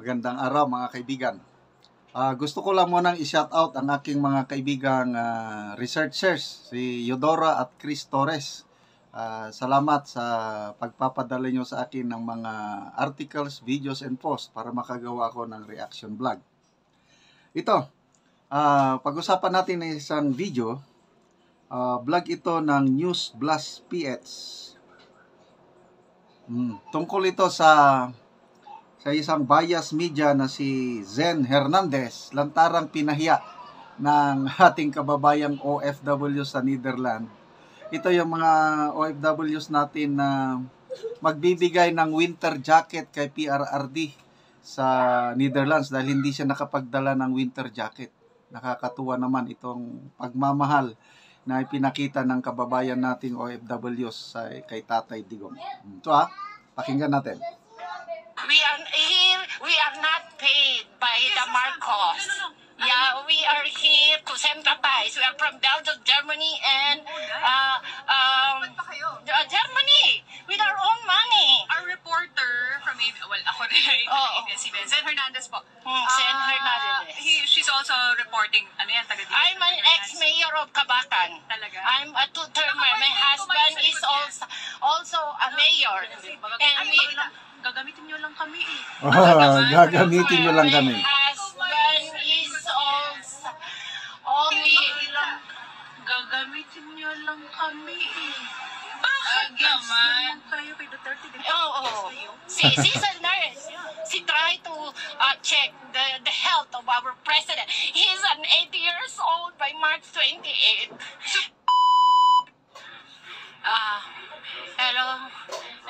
Magandang araw mga kaibigan. Gusto ko lang munang i-shoutout ang aking mga kaibigang researchers, si Eudora at Chris Torres. Salamat sa pagpapadala nyo sa akin ng mga articles, videos, and posts para makagawa ko ng reaction vlog. Ito, pag-usapan natin ng isang video, vlog ito ng News Blast PH. Tungkol ito sa isang bias media na si Zen Hernandez, lantarang pinahiya ng ating kababayang OFW sa Netherlands. Ito yung mga OFWs natin na magbibigay ng winter jacket kay PRRD sa Netherlands dahil hindi siya nakapagdala ng winter jacket. Nakakatuwa naman itong pagmamahal na ipinakita ng kababayan nating OFWs kay Tatay Digong. So pakinggan natin. We are here. We are not paid by the Marcos. Yeah, we are here to sympathize. We are from Belgium, Germany, and Germany with our own money. Our reporter from ako rin, ABS-CBN, Zen Hernandez po. Zen Hernandez. She's also reporting, taga dito. I'm an ex-mayor of Kabakan. Talaga? I'm a two-termer. My husband is also a mayor. And Gagamitin nyo lang kami eh. Gagamitin nyo lang kami. My husband is also only... Gagamitin nyo lang kami eh. Bakit naman? Kayo kay Duterte, di ba? Oo. She's a nurse. She tried to check the health of our president. He's an 80 years old by March 28.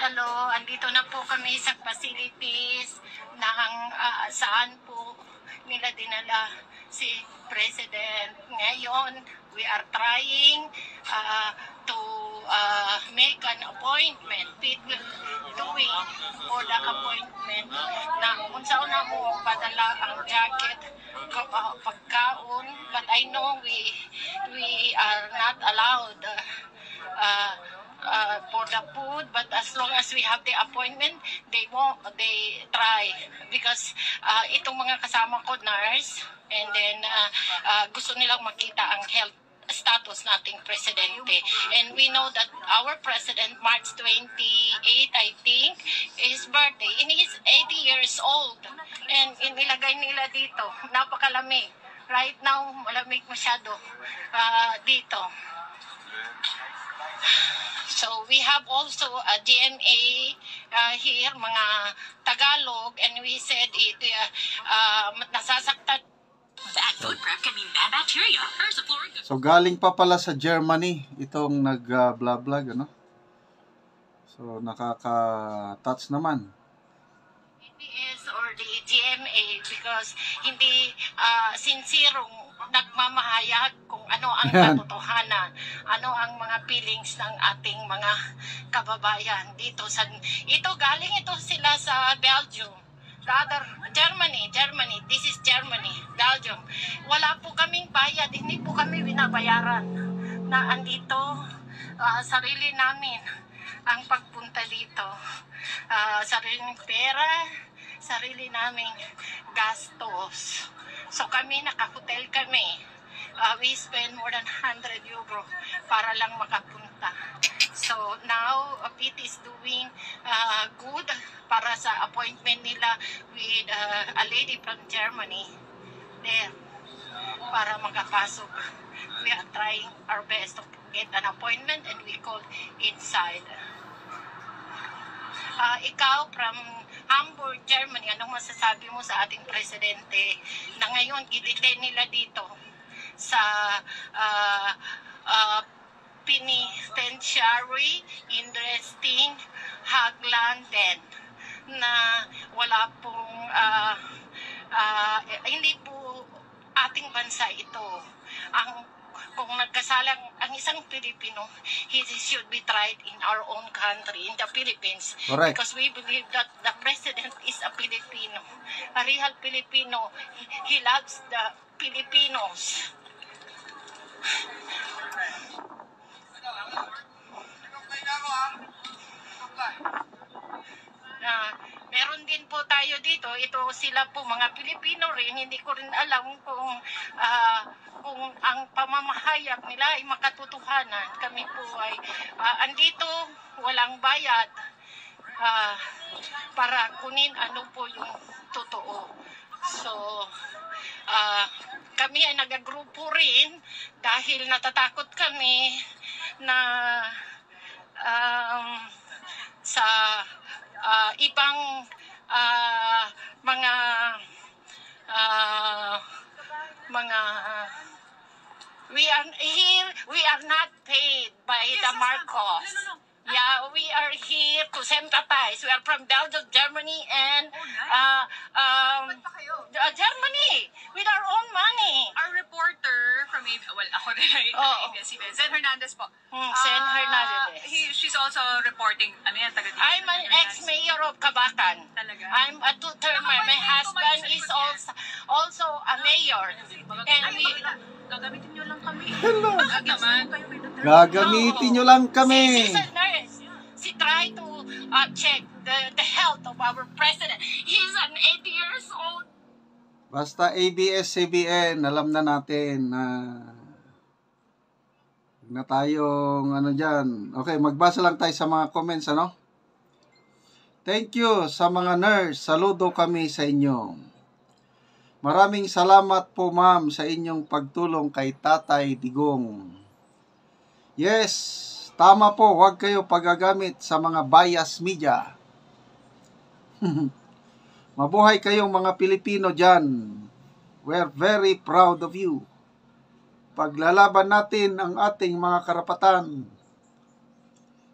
Hello, andito na po kami sa facilities ng saan po nila dinala si President. Ngayon, we are trying to make an appointment. People doing for the appointment na kung saan na mo padala ang jacket, pagkaon, but I know we are not allowed for the food, but as long as we have the appointment, they try because itong mga kasama ko nurse, and then gusto nilang makita ang health status nating presidente. And we know that our president, March 28, I think, his birthday, and he's 80 years old. And inilagay nila dito, napakalamig. Right now, malamig masyado dito. So we have also a GMA here, mga Tagalog, and we said nasasaktan. Bad food prep can mean bad bacteria. So galing pa pala sa Germany itong nag-vlog, ano? So nakaka-touch naman. PBS or the GMA because hindi sincerong nagmamahayag kung ano ang katotohanan, ano ang mga feelings ng ating mga kababayan dito sa ito galing ito sila sa Belgium. The other, Germany, this is Germany, Belgium. Wala po kaming bayad, hindi po kami binabayaran na andito, sarili namin ang pagpunta dito. Sariling pera, sarili naming gastos. So kami, naka-hotel kami. We spend more than 100 euro para lang makapunta. So now, PT is doing good para sa appointment nila with a lady from Germany there para makapasok. We are trying our best to get an appointment and we call inside. Ikaw from Hamburg, Germany, anong masasabi mo sa ating presidente na ngayon i-detain nila dito sa penitentiary interesting Haglanden na wala pong hindi po ating bansa ito. Kung nagkasalang ang isang Pilipino, he should be tried in our own country, in the Philippines. Correct. Because we believe that the president is a Filipino, a real Filipino. He loves the Filipinos. meron din po tayo dito. Ito sila po mga Pilipino rin. Hindi ko rin alam kung ang pamamahayag nila ay makatotohanan. Kami po ay andito, walang bayad para kunin ano po yung totoo. So, kami ay nagagrupo rin dahil natatakot kami na sa ibang mga we are not paid by the Marcos. Yeah, we are here to sympathize. We are from Belgium, Germany, and Germany with our own money. Our reporter from ako rin ABS-CBN, Zen Hernandez po. Zen Hernandez. She's also reporting, taga dito. I'm an ex-mayor of Kabakan. Talaga? I'm a two-termer. My husband is also a mayor. And we... Gagamitin nyo lang kami. Hello. Bakit naman? Gagamitin nyo lang kami. She's a nurse. She tried to check the health of our president. He's an 80 years old. Basta ABS-CBN, alam na natin na na tayong ano dyan. Okay, magbasa lang tayo sa mga comments, ano? Thank you sa mga nurse. Saludo kami sa inyo. Maraming salamat po ma'am sa inyong pagtulong kay Tatay Digong. Yes, tama po. Huwag kayo pagagamit sa mga bias media. Mabuhay kayong mga Pilipino dyan. We're very proud of you. Paglalaban natin ang ating mga karapatan.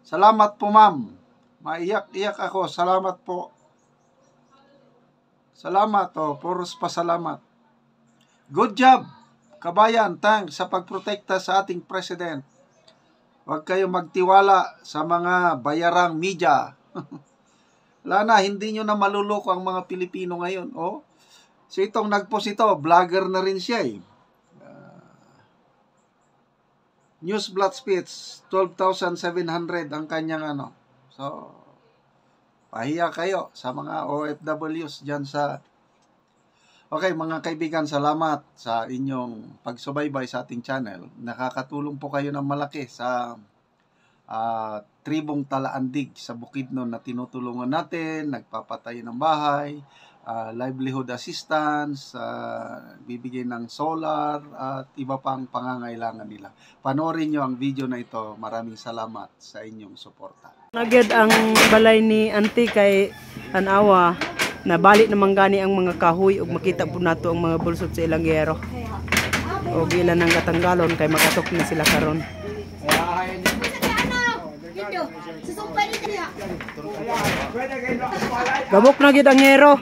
Salamat po ma'am. Maiyak-iyak ako. Salamat po. Salamat puros pasalamat. Good job, kabayan, thanks sa pagprotekta sa ating president. Huwag kayong magtiwala sa mga bayarang media. Wala na, hindi nyo na maluloko ang mga Pilipino ngayon. So itong nagpost ito, vlogger na rin siya eh. News Blood Speech, 12,700 ang kanyang ano. So, pahiya kayo sa mga OFWs dyan sa... Okay, mga kaibigan, salamat sa inyong pagsubaybay sa ating channel. Nakakatulong po kayo ng malaki sa tribong Talaandig sa Bukidnon na tinutulungan natin, nagpapatayo ng bahay, livelihood assistance, bibigay ng solar, at iba pang pangangailangan nila. Panoorin nyo ang video na ito. Maraming salamat sa inyong suporta. Nagyad ang balay ni Auntie kay Anawa na balik naman gani ang mga kahoy ug makita po nato ang mga bulsot sa ilang yero. O ilan ang katanggalon kay makatok na sila karon. Gabok na gid ang yero.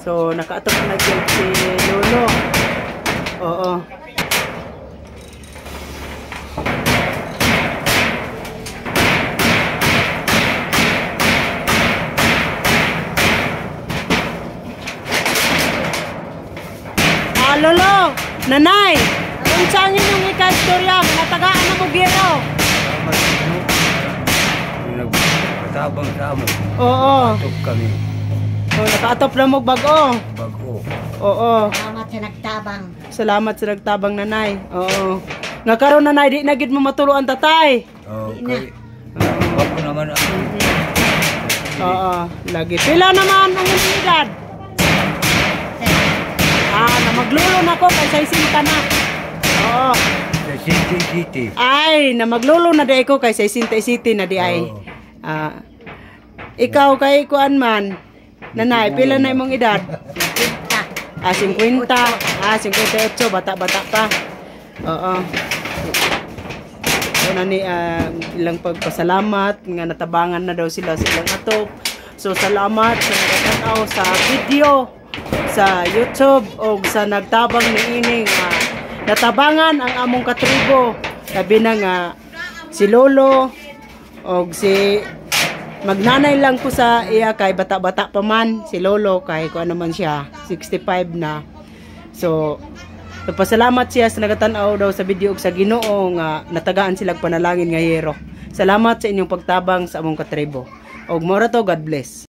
So, nakaatok na si Lolo. Oo. Lolo, nanay, kung saan yung ika-istorya, natagaan na mo giro. Nagpatabang sa amo. Oo. Atop kami. Nakaatop na mo bago. Bago. Oo. Salamat sa nagtabang. Salamat sa nagtabang, nanay. Oo. Nga karon nanay, di na gid mo matuluan tatay. Okay. Bago naman ako. Oo. Lagi. Pila naman ang inyong edad? Na maglulo na ko kay 60 na. Oo. Sa City. Ay, na maglulo na di ko kay 60 na di ay. Ikaw kay kuan man. Nanay, pila na imong edad? 50. 58. Bata-bata pa. Oo. So na ni ilang pagpasalamat nga natabangan na daw sila sa ilang atop. So salamat sa nagtanaw sa video sa YouTube o sa nagtabang ni ining natabangan ang among katribo. Sabi na nga si Lolo o si magnanay lang ko sa iya kay bata-bata pa man si Lolo kay kung ano man siya 65 na. So pasalamat siya sa nagatanaw daw sa video ug sa Ginoo nga natagaan sila panalangin nga hero. Salamat sa inyong pagtabang sa among katribo. Og mora to, God bless.